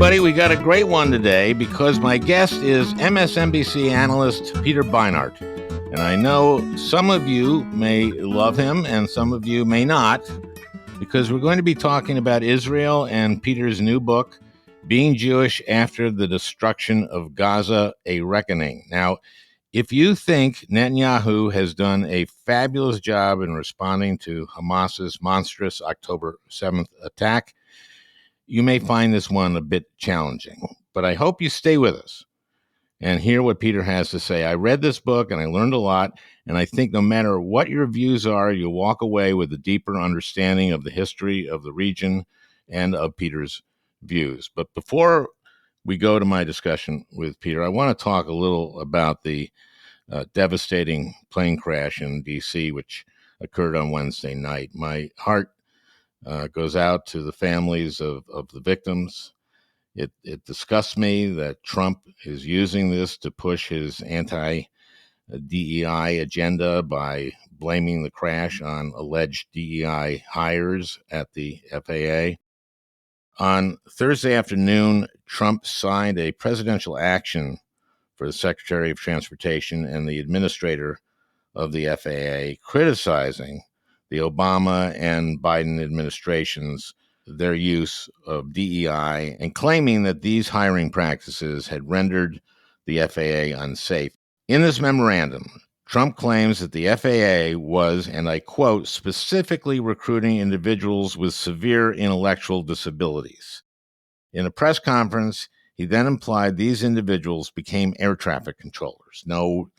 everybody. We got a great one today because my guest is MSNBC analyst Peter Beinart. And I know some of you may love him and some of you may not, because we're going to be talking about Israel and Peter's new book, Being Jewish After the Destruction of Gaza, A Reckoning. Now, if you think Netanyahu has done a fabulous job in responding to Hamas's monstrous October 7th attack, you may find this one a bit challenging. But I hope you stay with us and hear what Peter has to say. I read this book and I learned a lot, and I think no matter what your views are, you'll walk away with a deeper understanding of the history of the region and of Peter's views. But before we go to my discussion with Peter, I want to talk a little about the devastating plane crash in D.C., which occurred on Wednesday night. My heart goes out to the families of the victims. It disgusts me that Trump is using this to push his anti-DEI agenda by blaming the crash on alleged DEI hires at the FAA. On Thursday afternoon, Trump signed a presidential action for the Secretary of Transportation and the administrator of the FAA, criticizing the Obama and Biden administrations, their use of DEI, and claiming that these hiring practices had rendered the FAA unsafe. In this memorandum, Trump claims that the FAA was, and I quote, specifically recruiting individuals with severe intellectual disabilities. In a press conference, he then implied these individuals became air traffic controllers. No,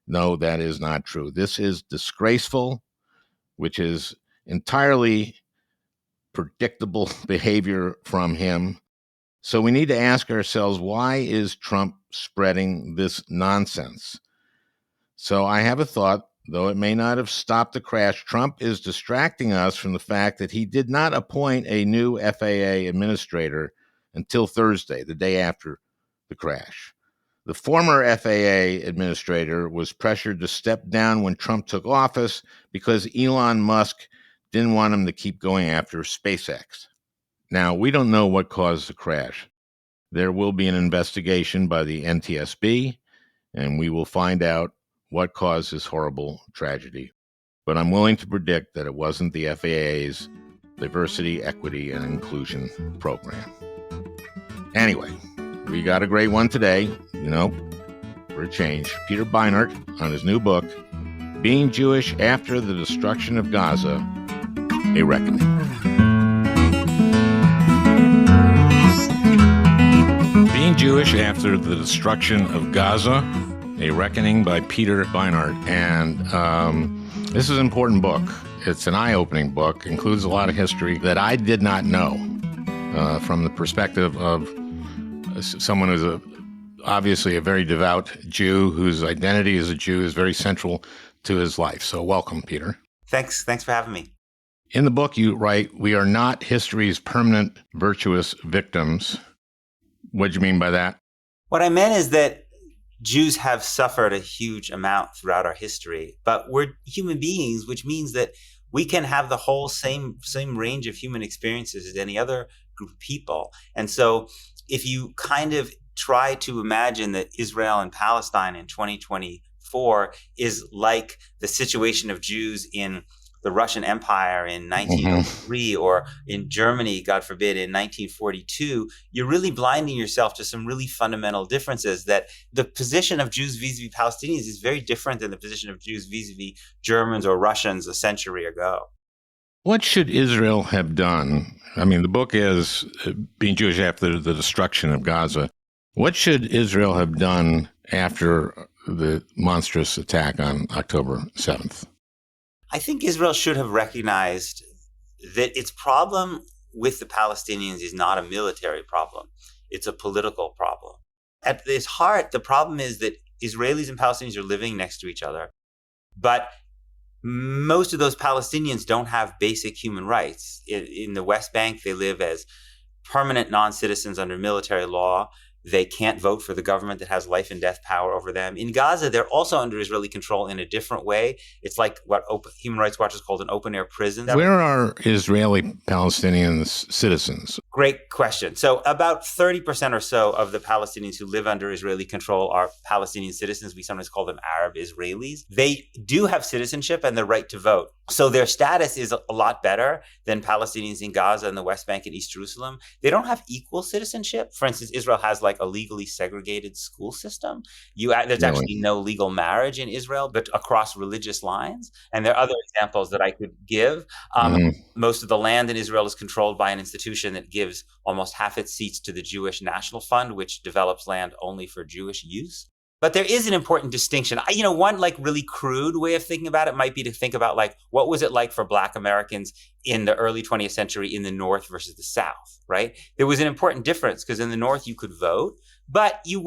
that is not true. This is disgraceful, which is entirely predictable behavior from him. So we need to ask ourselves, why is Trump spreading this nonsense? So I have a thought, though it may not have stopped the crash. Trump is distracting us from the fact that he did not appoint a new FAA administrator until Thursday, the day after the crash. The former FAA administrator was pressured to step down when Trump took office because Elon Musk didn't want him to keep going after SpaceX. Now, we don't know what caused the crash. There will be an investigation by the NTSB, and we will find out what caused this horrible tragedy. But I'm willing to predict that it wasn't the FAA's Diversity, Equity, and Inclusion program. Anyway, we got a great one today, for a change. Peter Beinart on his new book, Being Jewish After the Destruction of Gaza, A Reckoning. Being Jewish After the Destruction of Gaza, A Reckoning by Peter Beinart. And this is an important book. It's an eye-opening book, includes a lot of history that I did not know from the perspective of someone who's obviously a very devout Jew, whose identity as a Jew is very central to his life. So welcome, Peter. Thanks for having me. In the book, you write, "We are not history's permanent virtuous victims." What do you mean by that? What I meant is that Jews have suffered a huge amount throughout our history, but we're human beings, which means that we can have the whole same range of human experiences as any other group of people. And so if you kind of try to imagine that Israel and Palestine in 2024 is like the situation of Jews in the Russian Empire in 1903 or in Germany, God forbid, in 1942, you're really blinding yourself to some really fundamental differences, that the position of Jews vis-a-vis Palestinians is very different than the position of Jews vis-a-vis Germans or Russians a century ago. What should Israel have done? I mean, the book is Being Jewish After the Destruction of Gaza. What should Israel have done after the monstrous attack on October 7th? I think Israel should have recognized that its problem with the Palestinians is not a military problem. It's a political problem. At its heart, the problem is that Israelis and Palestinians are living next to each other, but most of those Palestinians don't have basic human rights. In the West Bank, they live as permanent non-citizens under military law. They can't vote for the government that has life and death power over them. In Gaza, they're also under Israeli control in a different way. It's like what Human Rights Watch has called an open-air prison. Where are Israeli Palestinians citizens? Great question. So about 30% or so of the Palestinians who live under Israeli control are Palestinian citizens. We sometimes call them Arab Israelis. They do have citizenship and the right to vote. So their status is a lot better than Palestinians in Gaza and the West Bank and East Jerusalem. They don't have equal citizenship. For instance, Israel has like a legally segregated school system. There's actually no legal marriage in Israel, but across religious lines. And there are other examples that I could give. Most of the land in Israel is controlled by an institution that gives almost half its seats to the Jewish National Fund, which develops land only for Jewish use. But there is an important distinction. One like really crude way of thinking about it might be to think about like, what was it like for Black Americans in the early 20th century in the North versus the South, right? There was an important difference because in the North you could vote, but you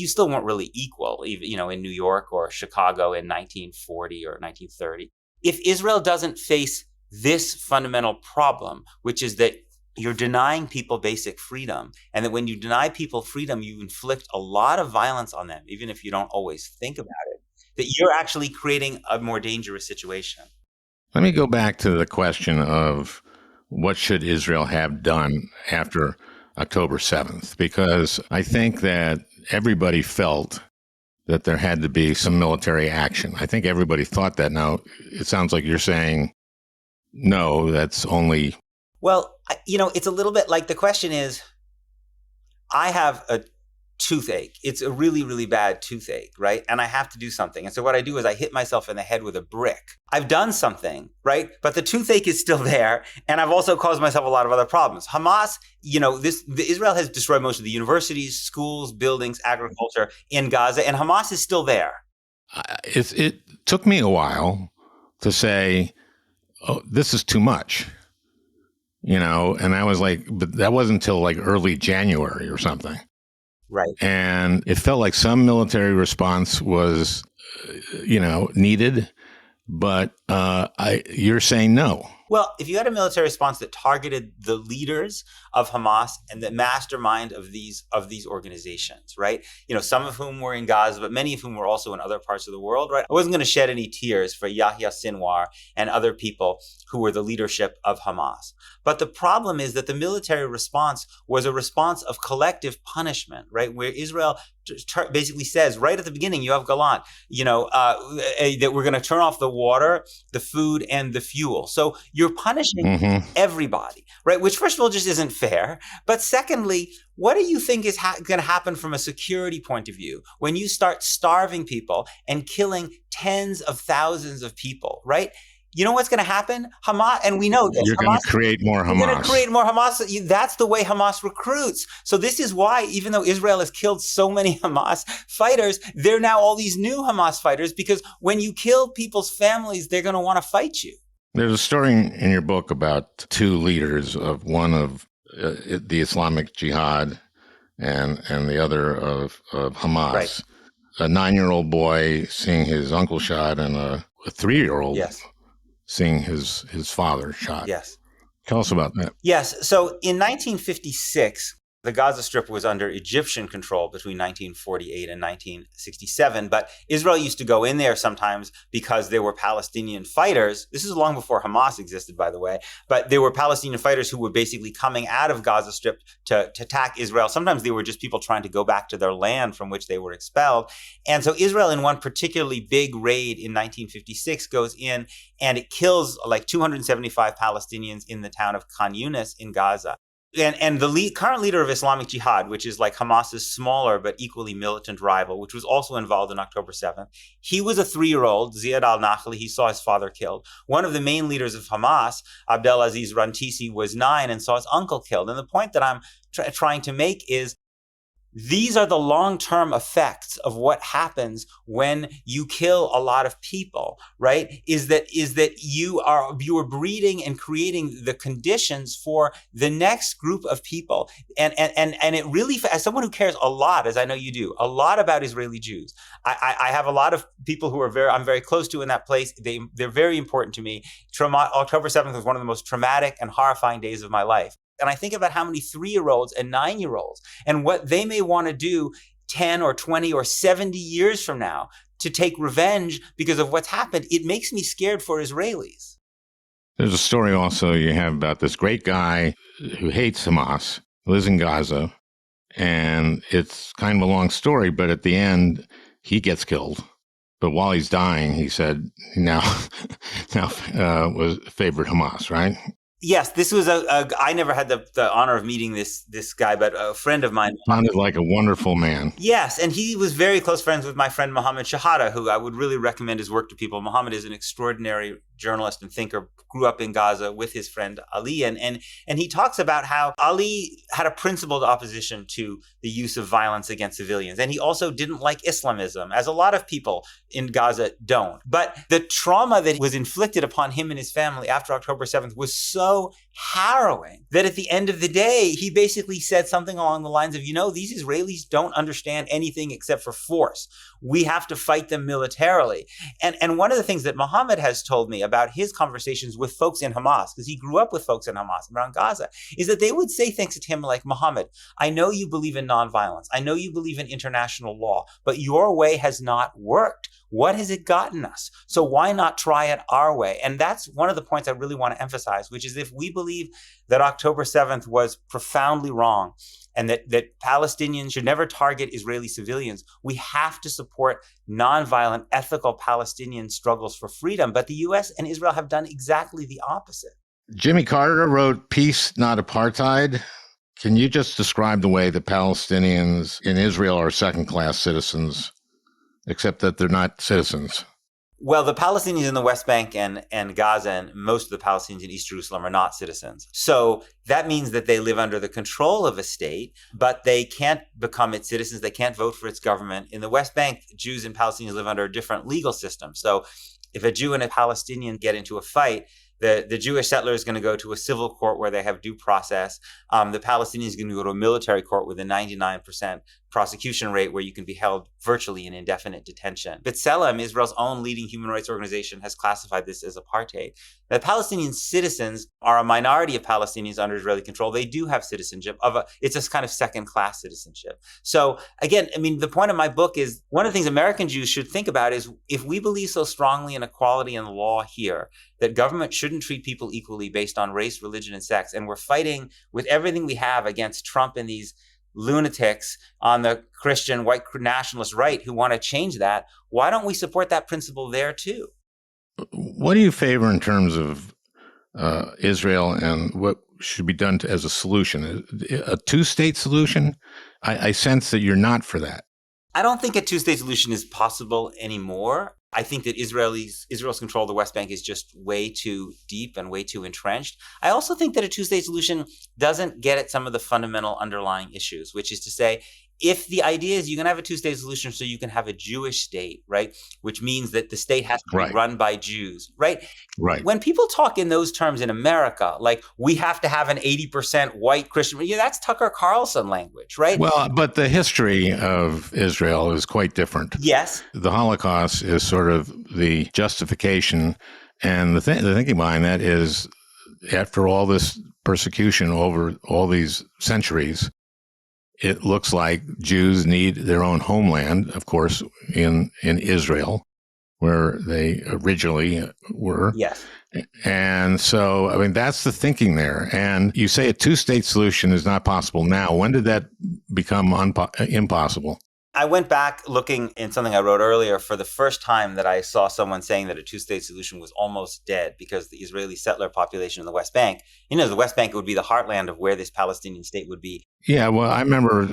still weren't really equal, even, in New York or Chicago in 1940 or 1930. If Israel doesn't face this fundamental problem, which is that you're denying people basic freedom, and that when you deny people freedom, you inflict a lot of violence on them, even if you don't always think about it, that you're actually creating a more dangerous situation. Let me go back to the question of what should Israel have done after October 7th, because I think that everybody felt that there had to be some military action. I think everybody thought that. Now, it sounds like you're saying, no, that's only... Well, it's a little bit like the question is, I have a toothache. It's a really, really bad toothache, right? And I have to do something. And so what I do is I hit myself in the head with a brick. I've done something, right? But the toothache is still there. And I've also caused myself a lot of other problems. Hamas, Israel has destroyed most of the universities, schools, buildings, agriculture in Gaza, and Hamas is still there. It took me a while to say, oh, this is too much. And I was like, but that wasn't until like early January or something. Right. And it felt like some military response was, needed, but you're saying no. Well, if you had a military response that targeted the leaders of Hamas and the mastermind of these organizations, right? Some of whom were in Gaza, but many of whom were also in other parts of the world, right? I wasn't going to shed any tears for Yahya Sinwar and other people who were the leadership of Hamas. But the problem is that the military response was a response of collective punishment, right? Where Israel basically says right at the beginning, you have Gallant, that we're going to turn off the water, the food, and the fuel. So you're punishing everybody, right? Which first of all just isn't fair. But secondly, what do you think is going to happen from a security point of view when you start starving people and killing tens of thousands of people, right? You know what's going to happen? Hamas, and we know this. You're going to create more Hamas. You're going to create more Hamas. That's the way Hamas recruits. So this is why, even though Israel has killed so many Hamas fighters, there are now all these new Hamas fighters, because when you kill people's families, they're going to want to fight you. There's a story in your book about two leaders, of one of the Islamic Jihad and the other of Hamas. Right. A 9-year-old boy seeing his uncle shot, and a 3-year-old seeing his father shot. Yes. Tell us about that. Yes. So in 1956, the Gaza Strip was under Egyptian control between 1948 and 1967, but Israel used to go in there sometimes because there were Palestinian fighters. This is long before Hamas existed, by the way, but there were Palestinian fighters who were basically coming out of Gaza Strip to attack Israel. Sometimes they were just people trying to go back to their land from which they were expelled. And so Israel, in one particularly big raid in 1956, goes in and it kills like 275 Palestinians in the town of Khan Yunis in Gaza. And the current leader of Islamic Jihad, which is like Hamas's smaller but equally militant rival, which was also involved in October 7th, he was a 3-year-old, Ziad al-Nakhli. He saw his father killed. One of the main leaders of Hamas, Abdelaziz Rantisi, was 9 and saw his uncle killed. And the point that I'm trying to make is, these are the long-term effects of what happens when you kill a lot of people, right? Is that you are breeding and creating the conditions for the next group of people. And it really, as someone who cares a lot, as I know you do, a lot about Israeli Jews, I have a lot of people who I'm very close to in that place. They're very important to me. October 7th was one of the most traumatic and horrifying days of my life. And I think about how many 3-year-olds and 9-year-olds and what they may want to do 10 or 20 or 70 years from now to take revenge because of what's happened. It makes me scared for Israelis. There's a story also you have about this great guy who hates Hamas, lives in Gaza, and it's kind of a long story, but at the end, he gets killed. But while he's dying, he said, now was favored Hamas, right? Yes, this was I never had the honor of meeting this guy, but a friend of mine. Sounded like a wonderful man. Yes, and he was very close friends with my friend Mohammed Shahada, who I would really recommend his work to people. Mohammed is an extraordinary journalist and thinker, grew up in Gaza with his friend Ali, and he talks about how Ali had a principled opposition to the use of violence against civilians, and he also didn't like Islamism, as a lot of people in Gaza don't. But the trauma that was inflicted upon him and his family after October 7th was so harrowing that at the end of the day, he basically said something along the lines of, these Israelis don't understand anything except for force. We have to fight them militarily. And one of the things that Mohammed has told me about his conversations with folks in Hamas, because he grew up with folks in Hamas around Gaza, is that they would say things to him like, Mohammed, I know you believe in nonviolence. I know you believe in international law, but your way has not worked. What has it gotten us? So why not try it our way? And that's one of the points I really want to emphasize, which is if we believe that October 7th was profoundly wrong and that Palestinians should never target Israeli civilians, we have to support nonviolent, ethical Palestinian struggles for freedom. But the U.S. and Israel have done exactly the opposite. Jimmy Carter wrote Peace, Not Apartheid. Can you just describe the way the Palestinians in Israel are second-class citizens, except that they're not citizens? Well, the Palestinians in the West Bank and Gaza and most of the Palestinians in East Jerusalem are not citizens. So that means that they live under the control of a state, but they can't become its citizens. They can't vote for its government. In the West Bank, Jews and Palestinians live under a different legal system. So if a Jew and a Palestinian get into a fight, the Jewish settler is going to go to a civil court where they have due process. The Palestinian is going to go to a military court with a 99% prosecution rate where you can be held virtually in indefinite detention. B'Tselem, Israel's own leading human rights organization, has classified this as apartheid. The Palestinian citizens are a minority of Palestinians under Israeli control. They do have citizenship it's a kind of second-class citizenship. So again, the point of my book is one of the things American Jews should think about is if we believe so strongly in equality and law here, that government shouldn't treat people equally based on race, religion, and sex, and we're fighting with everything we have against Trump and these lunatics on the Christian white nationalist right who want to change that, why don't we support that principle there too? What do you favor in terms of Israel and what should be done as a solution? A two-state solution? I sense that you're not for that. I don't think a two-state solution is possible anymore. I think that Israel's control of the West Bank is just way too deep and way too entrenched. I also think that a two-state solution doesn't get at some of the fundamental underlying issues, which is to say, if the idea is you can have a two-state solution so you can have a Jewish state, right, which means that the state has to be run by Jews, right? Right. When people talk in those terms in America, like we have to have an 80% white Christian, that's Tucker Carlson language, right? Well, but the history of Israel is quite different. Yes. The Holocaust is sort of the justification, and the thinking behind that is after all this persecution over all these centuries, it looks like Jews need their own homeland, of course, in Israel, where they originally were. Yes. And so, that's the thinking there. And you say a two-state solution is not possible now. When did that become impossible? I went back looking in something I wrote earlier for the first time that I saw someone saying that a two-state solution was almost dead because the Israeli settler population in the West Bank, the West Bank would be the heartland of where this Palestinian state would be. Yeah, well, I remember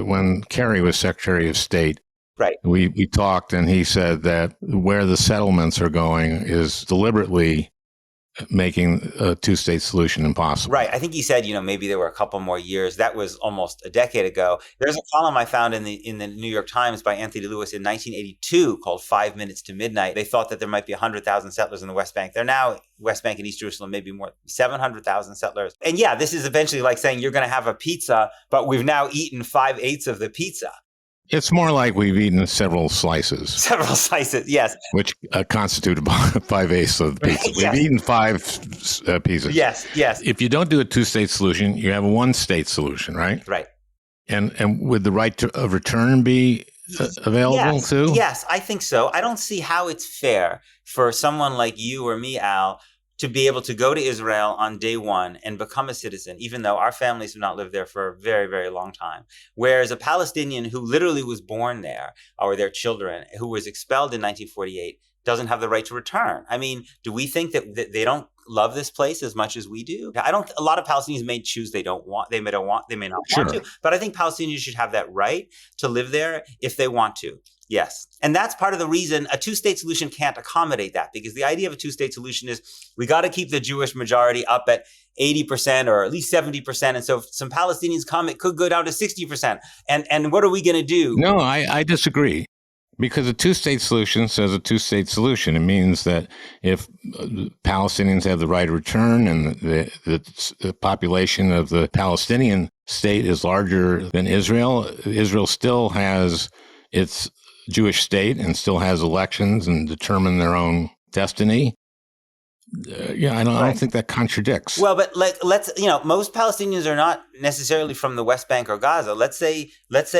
when Kerry was Secretary of State, right? We talked and he said that where the settlements are going is deliberately making a two-state solution impossible. Right. I think he said, maybe there were a couple more years. That was almost a decade ago. There's a column I found in the New York Times by Anthony Lewis in 1982 called 5 Minutes to Midnight. They thought that there might be 100,000 settlers in the West Bank. They're now West Bank and East Jerusalem, maybe more, 700,000 settlers. And yeah, this is eventually like saying you're going to have a pizza, but we've now eaten 5/8 of the pizza. It's more like we've eaten several slices. Several slices, yes. Which constitute about 5/8 of the pizza. Yes. We've eaten 5 pieces. Yes, yes. If you don't do a 2-state solution, you have a 1-state solution, right? Right. And would the right of return be available too? Yes, I think so. I don't see how it's fair for someone like you or me, Al, to be able to go to Israel on day one and become a citizen, even though our families have not lived there for a very, very long time. Whereas a Palestinian who literally was born there, or their children, who was expelled in 1948, doesn't have the right to return. I mean, do we think that they don't love this place as much as we do? A lot of Palestinians may choose they not want to, but I think Palestinians should have that right to live there if they want to. Yes. And that's part of the reason a 2-state solution can't accommodate that, because the idea of a 2-state solution is we got to keep the Jewish majority up at 80% or at least 70%. And so if some Palestinians come, it could go down to 60%. And what are we going to do? No, I disagree. Because a 2-state solution says a 2-state solution. It means that if Palestinians have the right of return and the population of the Palestinian state is larger than Israel, Israel still has its Jewish state and still has elections and determine their own destiny. I don't think that contradicts. Well, but most Palestinians are not necessarily from the West Bank or Gaza. Let's say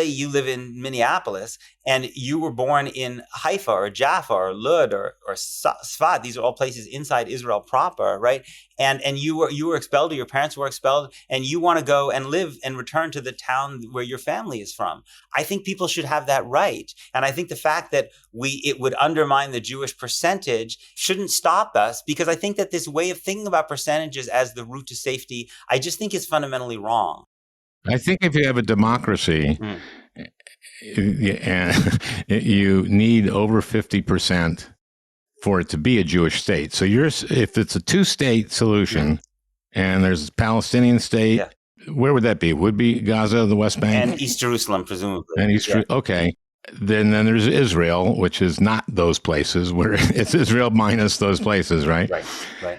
you live in Minneapolis and you were born in Haifa or Jaffa or Lud or Sfat. These are all places inside Israel proper, right? And you were expelled, or your parents were expelled, and you want to go and live and return to the town where your family is from. I think people should have that right. And I think the fact that it would undermine the Jewish percentage shouldn't stop us, because I think that this way of thinking about percentages as the route to safety, I just think is fundamentally wrong. I think if you have a democracy, you need over 50% for it to be a Jewish state. So if it's a 2-state solution and there's a Palestinian state, where would that be? Would be Gaza, the West Bank? And East Jerusalem, presumably. Okay. Then there's Israel, which is not those places, where it's Israel minus those places, right? Right.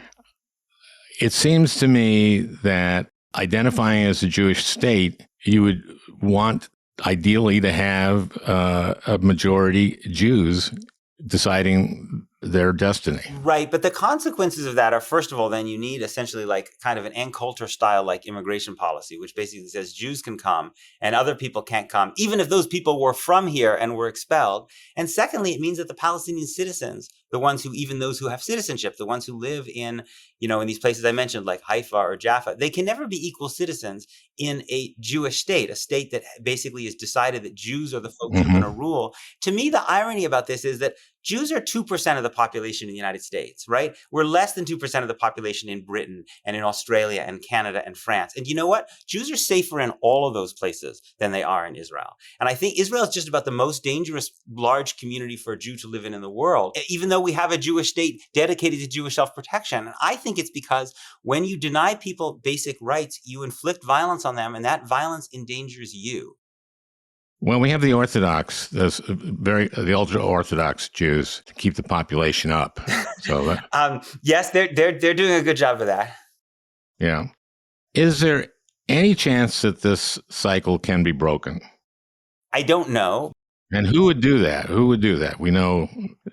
It seems to me that identifying as a Jewish state, you would want ideally to have a majority Jews deciding their destiny. Right. But the consequences of that are, first of all, then you need essentially like kind of an Ann-Coulter style like immigration policy, which basically says Jews can come and other people can't come, even if those people were from here and were expelled. And secondly, it means that the Palestinian citizens, even those who have citizenship, the ones who live in these places I mentioned, like Haifa or Jaffa, they can never be equal citizens in a Jewish state, a state that basically has decided that Jews are the folks who are going to rule. To me, the irony about this is that Jews are 2% of the population in the United States, right? We're less than 2% of the population in Britain and in Australia and Canada and France. And you know what? Jews are safer in all of those places than they are in Israel. And I think Israel is just about the most dangerous large community for a Jew to live in the world, even though we have a Jewish state dedicated to Jewish self-protection. And I think it's because when you deny people basic rights, you inflict violence on them, and that violence endangers you. Well, we have the Orthodox, the ultra-Orthodox Jews to keep the population up. So, yes, they're doing a good job of that. Yeah. Is there any chance that this cycle can be broken? I don't know. And who would do that? We know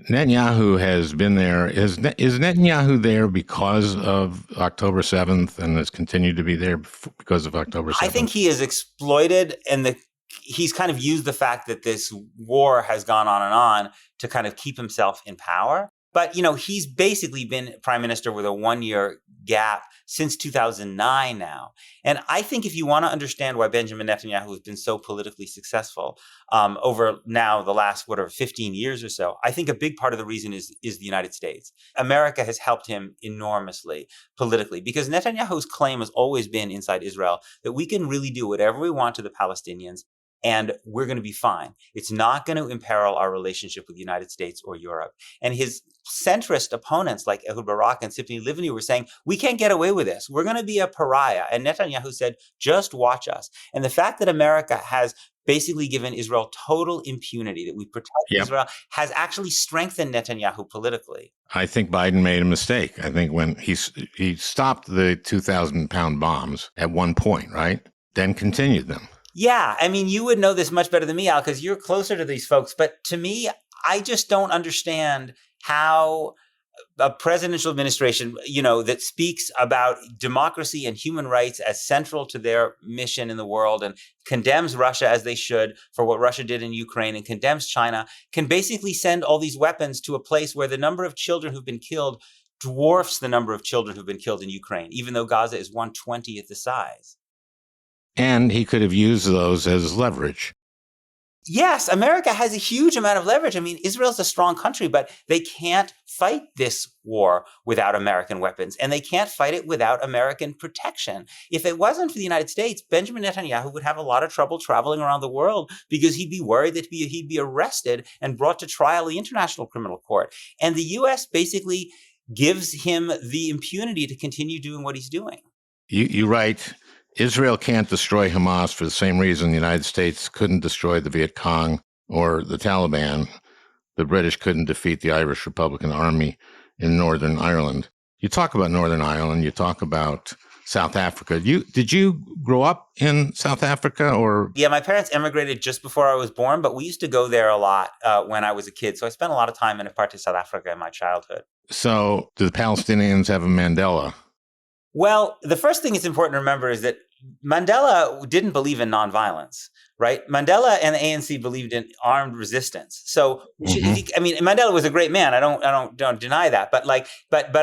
Netanyahu has been there. Is Netanyahu there because of October 7th and has continued to be there because of October 7th? I think he is exploited, and he's kind of used the fact that this war has gone on and on to kind of keep himself in power. But, he's basically been prime minister with a 1-year gap since 2009 now. And I think if you want to understand why Benjamin Netanyahu has been so politically successful over now the last, 15 years or so, I think a big part of the reason is the United States. America has helped him enormously politically, because Netanyahu's claim has always been inside Israel that we can really do whatever we want to the Palestinians, and we're going to be fine. It's not going to imperil our relationship with the United States or Europe. And his centrist opponents like Ehud Barak and Tzipni Livni were saying, we can't get away with this. We're going to be a pariah. And Netanyahu said, just watch us. And the fact that America has basically given Israel total impunity, that we protect Israel, has actually strengthened Netanyahu politically. I think Biden made a mistake. I think when he stopped the 2,000-pound bombs at one point, right? Then continued them. Yeah, I mean, you would know this much better than me, Al, because you're closer to these folks. But to me, I just don't understand how a presidential administration, that speaks about democracy and human rights as central to their mission in the world and condemns Russia as they should for what Russia did in Ukraine and condemns China, can basically send all these weapons to a place where the number of children who've been killed dwarfs the number of children who've been killed in Ukraine, even though Gaza is 1/20th the size. And he could have used those as leverage. Yes, America has a huge amount of leverage. I mean, Israel's a strong country, but they can't fight this war without American weapons, and they can't fight it without American protection. If it wasn't for the United States, Benjamin Netanyahu would have a lot of trouble traveling around the world because he'd be worried that he'd be arrested and brought to trial in the International Criminal Court. And the U.S. basically gives him the impunity to continue doing what he's doing. You write, Israel can't destroy Hamas for the same reason the United States couldn't destroy the Viet Cong or the Taliban. The British couldn't defeat the Irish Republican Army in Northern Ireland. You talk about Northern Ireland, you talk about South Africa. Did you grow up in South Africa or? Yeah, my parents emigrated just before I was born, but we used to go there a lot when I was a kid. So I spent a lot of time in a part of South Africa in my childhood. So do the Palestinians have a Mandela? Well, the first thing it's important to remember is that Mandela didn't believe in nonviolence, right? Mandela and the ANC believed in armed resistance. So, Mandela was a great man. I don't deny that. But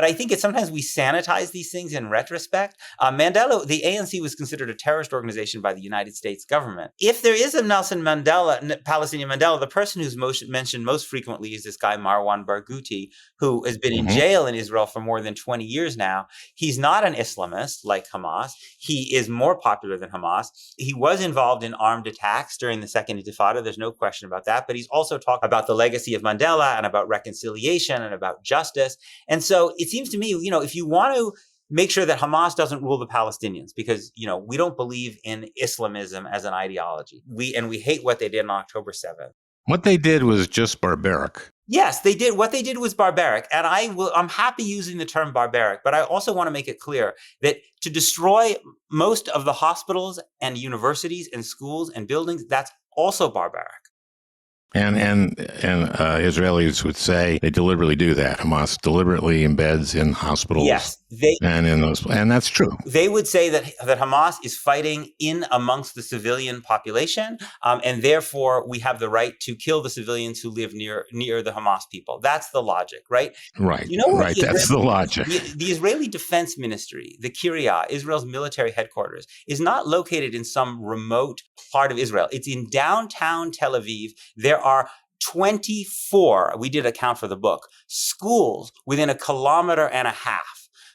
I think it's sometimes we sanitize these things in retrospect. Mandela, the ANC was considered a terrorist organization by the United States government. If there is a Nelson Mandela, Palestinian Mandela, the person who's mentioned most frequently is this guy Marwan Barghouti, who has been in jail in Israel for more than 20 years now. He's not an Islamist like Hamas. He is more popular than Hamas. He was involved in armed attacks during the Second Intifada. There's no question about that. But he's also talked about the legacy of Mandela and about reconciliation and about justice. And so it seems to me, if you want to make sure that Hamas doesn't rule the Palestinians, because, we don't believe in Islamism as an ideology. We hate what they did on October 7th. What they did was just barbaric. Yes, they did. What they did was barbaric. And I'm happy using the term barbaric, but I also want to make it clear that to destroy most of the hospitals and universities and schools and buildings, that's also barbaric. And Israelis would say they deliberately do that. Hamas deliberately embeds in hospitals. Yes, and that's true. They would say that Hamas is fighting in amongst the civilian population, and therefore we have the right to kill the civilians who live near the Hamas people. That's the logic, right? Right. Right. That's the logic. The Israeli Defense Ministry, the Kiryat, Israel's military headquarters, is not located in some remote part of Israel. It's in downtown Tel Aviv. There are 24, we did a count for the book, schools within 1.5 kilometers.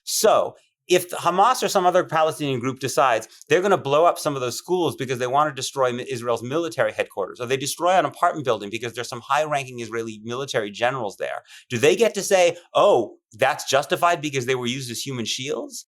So if Hamas or some other Palestinian group decides they're going to blow up some of those schools because they want to destroy Israel's military headquarters, or they destroy an apartment building because there's some high-ranking Israeli military generals there, do they get to say, oh, that's justified because they were used as human shields?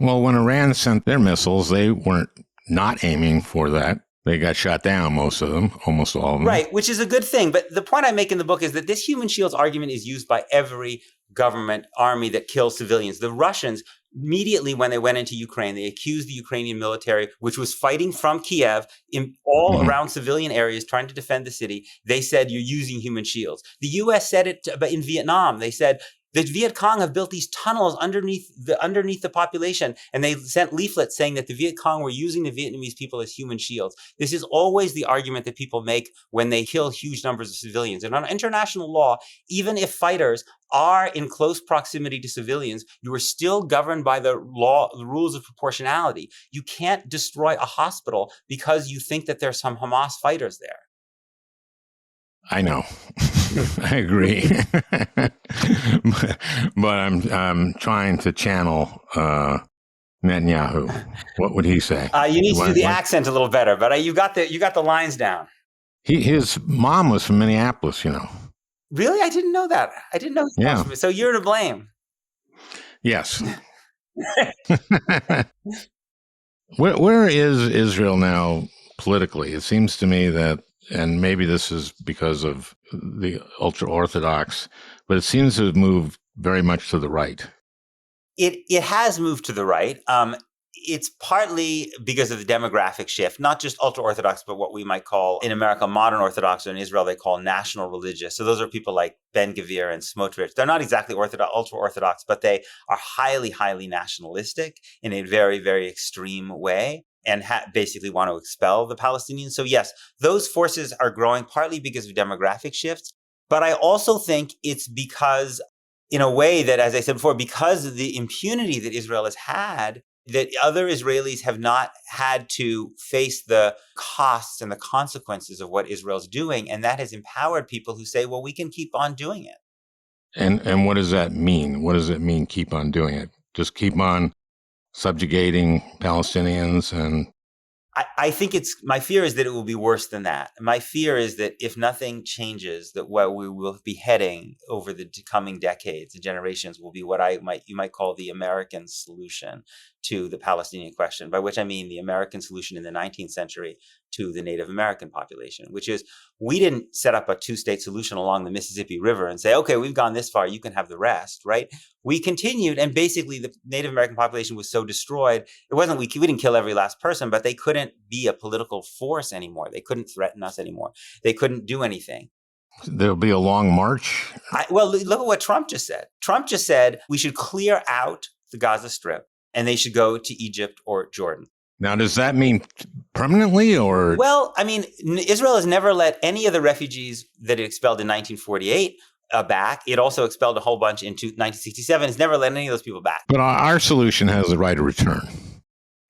Well, when Iran sent their missiles, they weren't not aiming for that. They got shot down, most of them, almost all of them. Right, which is a good thing. But the point I make in the book is that this human shields argument is used by every government army that kills civilians. The Russians, immediately when they went into Ukraine, they accused the Ukrainian military, which was fighting from Kiev in all around civilian areas, trying to defend the city. They said, you're using human shields. The U.S. said it in Vietnam. They said, the Viet Cong have built these tunnels underneath the population, and they sent leaflets saying that the Viet Cong were using the Vietnamese people as human shields. This is always the argument that people make when they kill huge numbers of civilians. And on international law, even if fighters are in close proximity to civilians, you are still governed by the rules of proportionality. You can't destroy a hospital because you think that there's some Hamas fighters there. I know. I agree. but I'm trying to channel Netanyahu. What would he say? You need to do the accent a little better, but you got the lines down. His mom was from Minneapolis, Really? I didn't know that. I didn't know. Yeah. So you're to blame. Yes. Where is Israel now politically? It seems to me that, and maybe this is because of the ultra-Orthodox, but it seems to have moved very much to the right. It has moved to the right. It's partly because of the demographic shift, not just ultra-Orthodox, but what we might call in America modern Orthodox, or in Israel they call national religious. So those are people like Ben Gvir and Smotrich. They're not exactly ultra-Orthodox, but they are highly, highly nationalistic in a very, very extreme way, and basically want to expel the Palestinians. So yes, those forces are growing partly because of demographic shifts. But I also think it's because, in a way that, as I said before, because of the impunity that Israel has had, that other Israelis have not had to face the costs and the consequences of what Israel's doing. And that has empowered people who say, well, we can keep on doing it. And what does that mean? What does it mean, keep on doing it? Just keep on subjugating Palestinians? And I think my fear is that it will be worse than that. My fear is that if nothing changes, that where we will be heading over the coming decades and generations will be what you might call the American solution to the Palestinian question, by which I mean the American solution in the 19th century to the Native American population, which is, we didn't set up a two-state solution along the Mississippi River and say, okay, we've gone this far, you can have the rest, right? We continued, and basically the Native American population was so destroyed, we didn't kill every last person, but they couldn't be a political force anymore. They couldn't threaten us anymore. They couldn't do anything. There'll be a long march? Well, look at what Trump just said. Trump just said we should clear out the Gaza Strip, and they should go to Egypt or Jordan. Now, does that mean permanently, or? Well, I mean, Israel has never let any of the refugees that it expelled in 1948 back. It also expelled a whole bunch in 1967. It's never let any of those people back. But our solution has the right of return.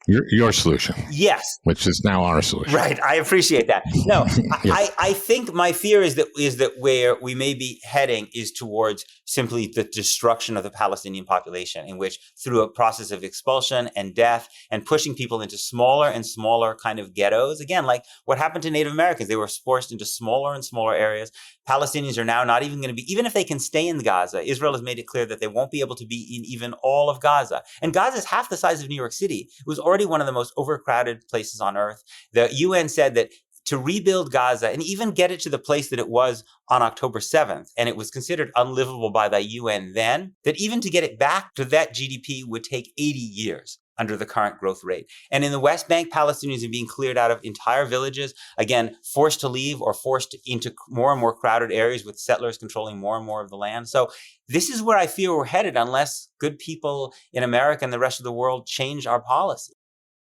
Your solution. Yes. Which is now our solution. Right. I appreciate that. No, Yes. I think my fear is that where we may be heading is towards simply the destruction of the Palestinian population, in which through a process of expulsion and death and pushing people into smaller and smaller kind of ghettos, again, like what happened to Native Americans, they were forced into smaller and smaller areas. Palestinians are now not even going to be, even if they can stay in Gaza, Israel has made it clear that they won't be able to be in even all of Gaza. And Gaza is half the size of New York City. It was already one of the most overcrowded places on earth. The UN said that to rebuild Gaza and even get it to the place that it was on October 7th, and it was considered unlivable by the UN then, that even to get it back to that GDP would take 80 years under the current growth rate. And in the West Bank, Palestinians are being cleared out of entire villages, again, forced to leave or forced into more and more crowded areas with settlers controlling more and more of the land. So this is where I fear we're headed unless good people in America and the rest of the world change our policy.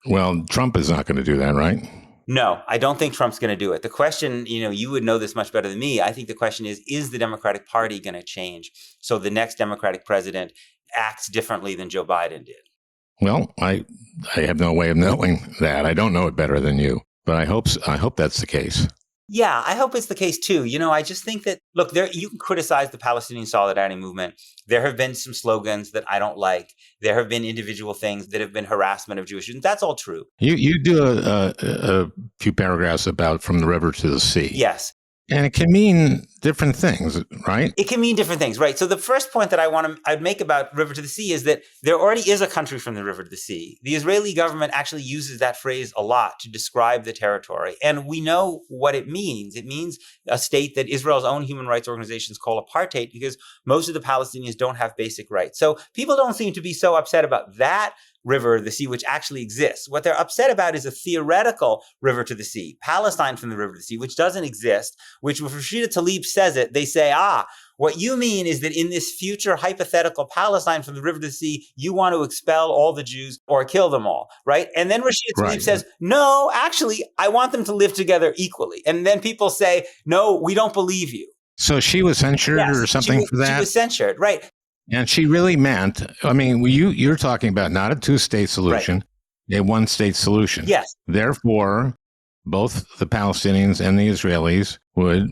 Well, Trump is not going to do that, right? No, I don't think Trump's going to do it. The question, you would know this much better than me. I think the question is the Democratic Party going to change so the next Democratic president acts differently than Joe Biden did? Well, I have no way of knowing that. I don't know it better than you, but I hope that's the case. Yeah, I hope it's the case too. I just think that, look, you can criticize the Palestinian Solidarity Movement. There have been some slogans that I don't like. There have been individual things that have been harassment of Jewish students. That's all true. You do a few paragraphs about From the River to the Sea. Yes. And it can mean different things, right? It can mean different things, right? So the first point that I'd make about River to the Sea is that there already is a country from the river to the sea. The Israeli government actually uses that phrase a lot to describe the territory. And we know what it means. It means a state that Israel's own human rights organizations call apartheid, because most of the Palestinians don't have basic rights. So people don't seem to be so upset about that river, the sea, which actually exists. What they're upset about is a theoretical river to the sea, Palestine from the river to the sea, which doesn't exist, which if Rashida Tlaib says it, they say, what you mean is that in this future hypothetical Palestine from the river to the sea, you want to expel all the Jews or kill them all, right? And then Rashida Tlaib says, no, actually, I want them to live together equally. And then people say, no, we don't believe you. So she was censured or something for that? She was censured, right. And she really meant, you're talking about not a two-state solution, a one-state solution. Yes. Therefore, both the Palestinians and the Israelis would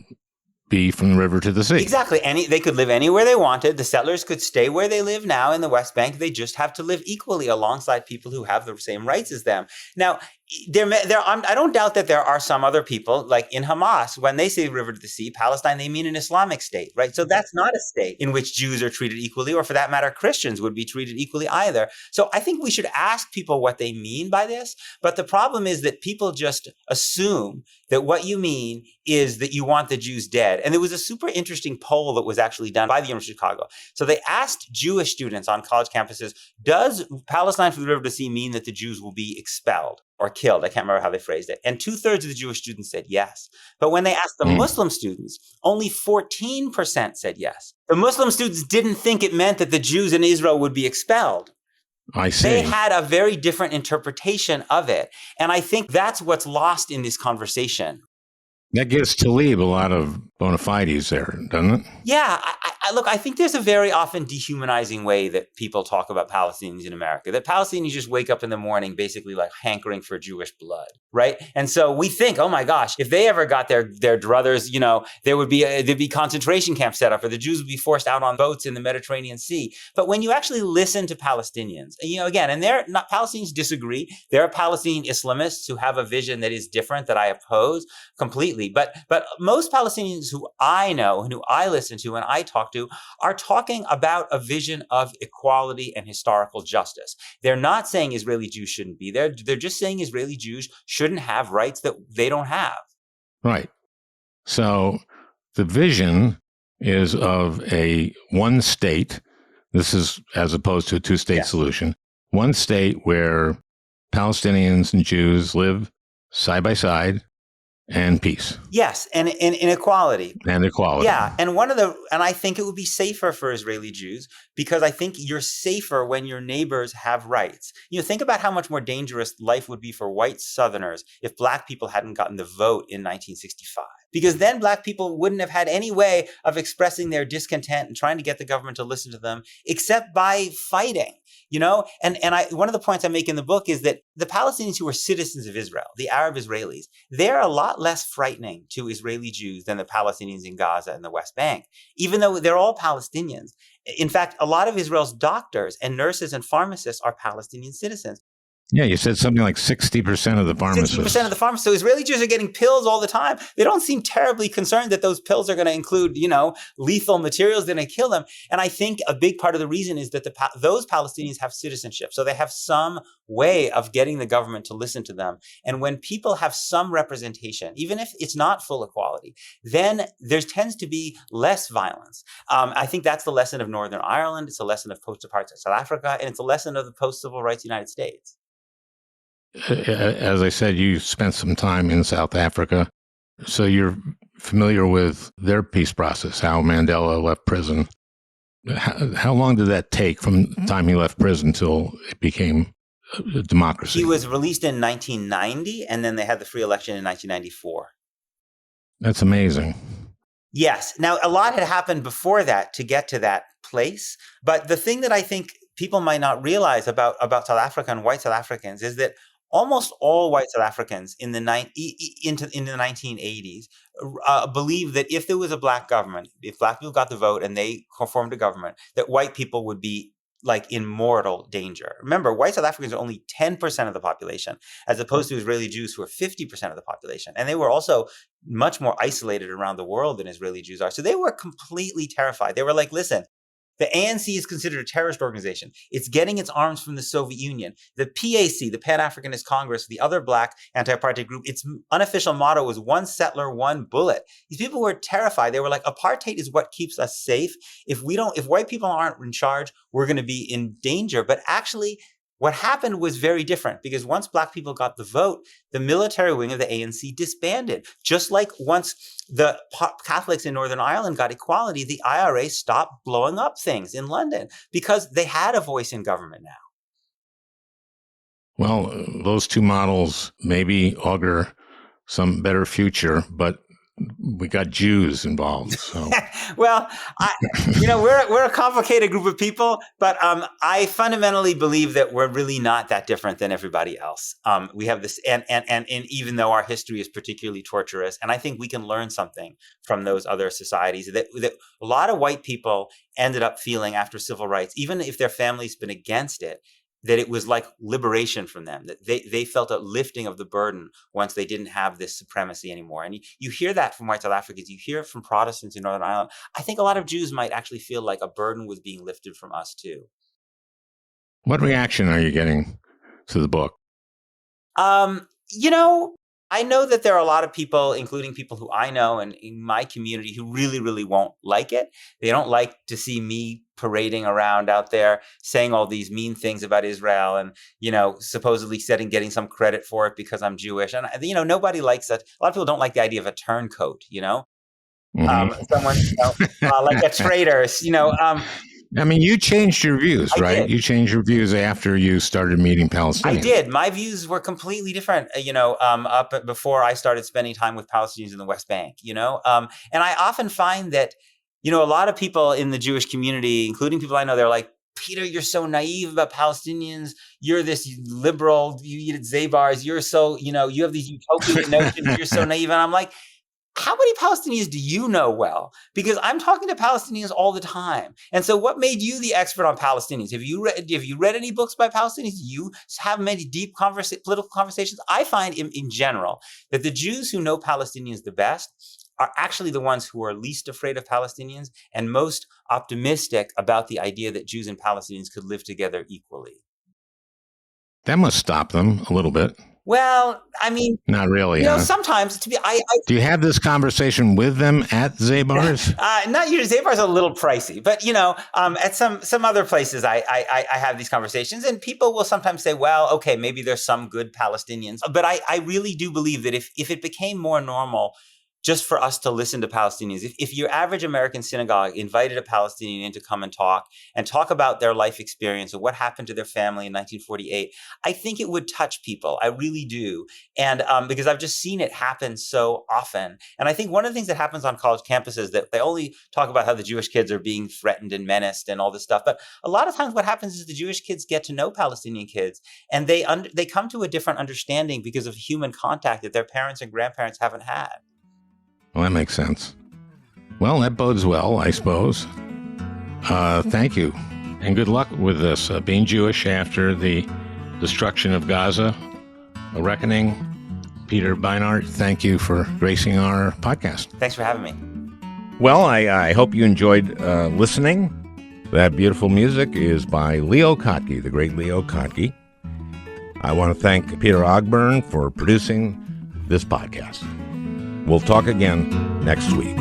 be from the river to the sea. Exactly. They could live anywhere they wanted. The settlers could stay where they live now in the West Bank. They just have to live equally alongside people who have the same rights as them. Now, I don't doubt that there are some other people, like in Hamas, when they say river to the sea, Palestine, they mean an Islamic state, right? So that's not a state in which Jews are treated equally, or for that matter, Christians would be treated equally either. So I think we should ask people what they mean by this. But the problem is that people just assume that what you mean is that you want the Jews dead. And there was a super interesting poll that was actually done by the University of Chicago. So they asked Jewish students on college campuses, does Palestine from the river to the sea mean that the Jews will be expelled or killed? I can't remember how they phrased it. And 2/3 of the Jewish students said yes. But when they asked the Muslim students, only 14% said yes. The Muslim students didn't think it meant that the Jews in Israel would be expelled. I see. They had a very different interpretation of it. And I think that's what's lost in this conversation. That gives Talib a lot of bona fides there, doesn't it? Yeah, look, I think there's a very often dehumanizing way that people talk about Palestinians in America, that Palestinians just wake up in the morning basically like hankering for Jewish blood, right? And so we think, oh my gosh, if they ever got their druthers, there'd be concentration camps set up, or the Jews would be forced out on boats in the Mediterranean Sea. But when you actually listen to Palestinians, again, and they're not, Palestinians disagree. There are Palestinian Islamists who have a vision that is different, that I oppose completely. But most Palestinians who I know and who I listen to and I talk to are talking about a vision of equality and historical justice. They're not saying Israeli Jews shouldn't be there. They're just saying Israeli Jews shouldn't have rights that they don't have. Right. So the vision is of a one state. This is as opposed to a two-state solution. One state where Palestinians and Jews live side by side, and peace. Yes, and inequality. And equality. Yeah, and I think it would be safer for Israeli Jews, because I think you're safer when your neighbors have rights. Think about how much more dangerous life would be for white Southerners if Black people hadn't gotten the vote in 1965. Because then Black people wouldn't have had any way of expressing their discontent and trying to get the government to listen to them, except by fighting. One of the points I make in the book is that the Palestinians who are citizens of Israel, the Arab Israelis, they're a lot less frightening to Israeli Jews than the Palestinians in Gaza and the West Bank, even though they're all Palestinians. In fact, a lot of Israel's doctors and nurses and pharmacists are Palestinian citizens. Yeah, you said something like 60% of the pharmacists. 60% of the pharmacists. So Israeli Jews are getting pills all the time. They don't seem terribly concerned that those pills are going to include, lethal materials that are going to kill them. And I think a big part of the reason is that those Palestinians have citizenship. So they have some way of getting the government to listen to them. And when people have some representation, even if it's not full equality, then there tends to be less violence. I think that's the lesson of Northern Ireland. It's a lesson of post-apartheid South Africa. And it's a lesson of the post-civil rights United States. As I said, you spent some time in South Africa, so you're familiar with their peace process, how Mandela left prison. How long did that take from the time he left prison till it became a democracy? He was released in 1990, and then they had the free election in 1994. That's amazing. Yes. Now, a lot had happened before that to get to that place. But the thing that I think people might not realize about South Africa and white South Africans is that almost all white South Africans in the 1980s believed that if there was a Black government, if Black people got the vote and they formed a government, that white people would be like in mortal danger. Remember, white South Africans are only 10% of the population, as opposed to Israeli Jews who are 50% of the population. And they were also much more isolated around the world than Israeli Jews are. So they were completely terrified. They were like, listen, the ANC is considered a terrorist organization. It's getting its arms from the Soviet Union. The PAC, the Pan-Africanist Congress, the other Black anti-apartheid group, its unofficial motto was one settler, one bullet. These people were terrified. They were like, apartheid is what keeps us safe. If white people aren't in charge, we're going to be in danger. But actually, what happened was very different, because once Black people got the vote, the military wing of the ANC disbanded. Just like once the Catholics in Northern Ireland got equality, the IRA stopped blowing up things in London because they had a voice in government now. Well, those two models maybe augur some better future, but we got Jews involved. So. Well, we're a complicated group of people, but I fundamentally believe that we're really not that different than everybody else. We have this, and even though our history is particularly torturous, and I think we can learn something from those other societies that a lot of white people ended up feeling after civil rights, even if their family's been against it. that it was like liberation from them, that they felt a lifting of the burden once they didn't have this supremacy anymore. And you hear that from white South Africans, you hear it from Protestants in Northern Ireland. I think a lot of Jews might actually feel like a burden was being lifted from us too. What reaction are you getting to the book? I know that there are a lot of people, including people who I know and in my community, who really, really won't like it. They don't like to see me parading around out there saying all these mean things about Israel and, supposedly getting some credit for it because I'm Jewish. And, nobody likes that. A lot of people don't like the idea of a turncoat, Mm-hmm. someone, like a traitor, I mean, you changed your views, I right? did. You changed your views after you started meeting Palestinians. I did. My views were completely different, up before I started spending time with Palestinians in the West Bank, and I often find that, a lot of people in the Jewish community, including people I know, they're like, Peter, you're so naive about Palestinians. You're this liberal, you eat at Zabar's. You're so, you have these utopian notions. You're so naive. And I'm like, how many Palestinians do you know well? Because I'm talking to Palestinians all the time. And so what made you the expert on Palestinians? Have you read any books by Palestinians? Do you have many deep political conversations? I find in general that the Jews who know Palestinians the best are actually the ones who are least afraid of Palestinians and most optimistic about the idea that Jews and Palestinians could live together equally. That must stop them a little bit. Well, I mean, not really. Sometimes do you have this conversation with them at Zabar's? Not usually. Zabar's a little pricey, but at some other places, I have these conversations, and people will sometimes say, "Well, okay, maybe there's some good Palestinians," but I really do believe that if it became more normal just for us to listen to Palestinians. If your average American synagogue invited a Palestinian in to come and talk about their life experience or what happened to their family in 1948, I think it would touch people. I really do. And because I've just seen it happen so often. And I think one of the things that happens on college campuses that they only talk about how the Jewish kids are being threatened and menaced and all this stuff. But a lot of times what happens is the Jewish kids get to know Palestinian kids and they come to a different understanding because of human contact that their parents and grandparents haven't had. Well, that makes sense. Well, that bodes well, I suppose. Thank you. And good luck with this. Being Jewish after the destruction of Gaza, a reckoning. Peter Beinart, thank you for gracing our podcast. Thanks for having me. Well, I hope you enjoyed listening. That beautiful music is by Leo Kottke, the great Leo Kottke. I want to thank Peter Ogburn for producing this podcast. We'll talk again next week.